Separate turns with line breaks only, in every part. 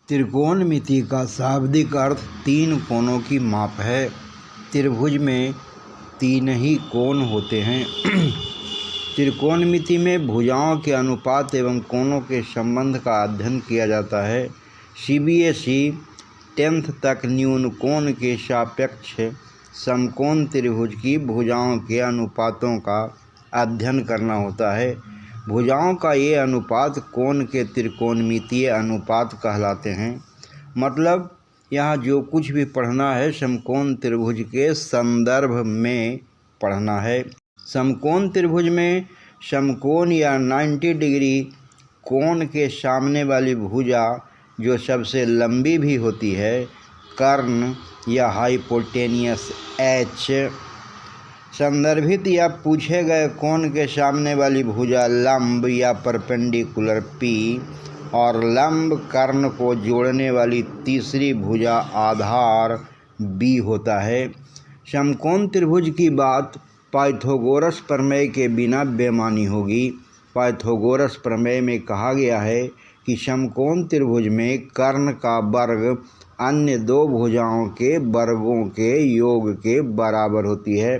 त्रिकोणमिति का शाब्दिक अर्थ तीन कोणों की माप है। त्रिभुज में तीन ही कोण होते हैं। त्रिकोणमिति में भुजाओं के अनुपात एवं कोणों के संबंध का अध्ययन किया जाता है। CBSE 10th तक न्यून कोण के सापेक्ष समकोण त्रिभुज की भुजाओं के अनुपातों का अध्ययन करना होता है। भुजाओं का ये अनुपात कोण के त्रिकोणमितीय अनुपात कहलाते हैं। मतलब यहाँ जो कुछ भी पढ़ना है समकोण त्रिभुज के संदर्भ में पढ़ना है। समकोण त्रिभुज में समकोण या 90 डिग्री कोण के सामने वाली भुजा जो सबसे लंबी भी होती है, कर्ण या हाइपोटेनियस H, संदर्भित या पूछे गए कोण के सामने वाली भुजा लंब या परपेंडिकुलर P और लंब कर्ण को जोड़ने वाली तीसरी भुजा आधार B होता है। समकोण त्रिभुज की बात पाइथागोरस प्रमेय के बिना बेमानी होगी। पाइथागोरस प्रमेय में कहा गया है कि समकोण त्रिभुज में कर्ण का वर्ग अन्य दो भुजाओं के वर्गों के योग के बराबर होती है,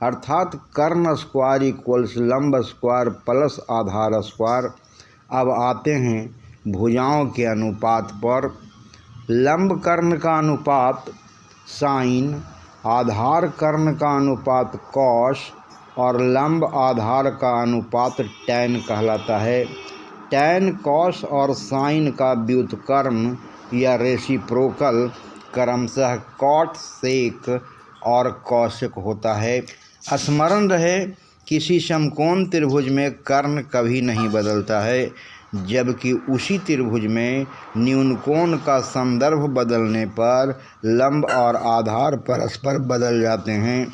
अर्थात कर्ण स्क्वायर इक्वल्स लंब स्क्वायर प्लस आधार स्क्वायर। अब आते हैं भुजाओं के अनुपात पर। लंब कर्ण का अनुपात साइन, आधार कर्ण का अनुपात कॉस और लंब आधार का अनुपात टैन कहलाता है। टैन कॉस और साइन का व्युत्क्रम या रेसिप्रोकल क्रमशः कॉट सेक और कॉसेक होता है। स्मरण रहे, किसी समकोण त्रिभुज में कर्ण कभी नहीं बदलता है, जबकि उसी त्रिभुज में न्यून कोण का संदर्भ बदलने पर लंब और आधार परस्पर बदल जाते हैं।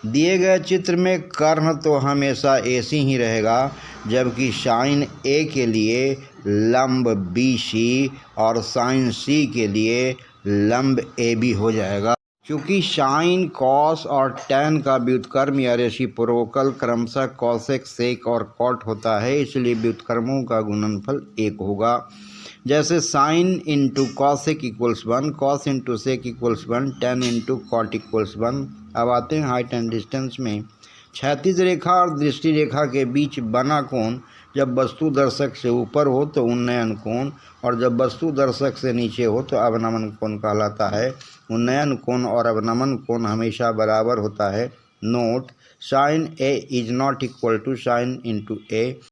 दिए गए चित्र में कर्ण तो हमेशा AC ही रहेगा, जबकि साइन A के लिए लंब BC और साइन C के लिए लंब AB हो जाएगा। क्योंकि साइन, कॉस और टैन का व्युत्क्रम या रेसिप्रोकल क्रमशः कॉसेक, सेक और कॉट होता है, इसलिए व्युत्क्रमों का गुणनफल 1 होगा। जैसे sine into cosec equals 1, cos into sec equals 1, tan into cot equals 1। अब आते हैं हाइट एंड डिस्टेंस में। क्षैतिज रेखा और दृष्टि रेखा के बीच बना कोण जब वस्तु दर्शक से ऊपर हो तो उन्नयन कोण, और जब वस्तु दर्शक से नीचे हो तो अवनमन कोण कहलाता है। उन्नयन कोण और अवनमन कोण हमेशा बराबर होता है। Note: sine A is not equal to sine into A।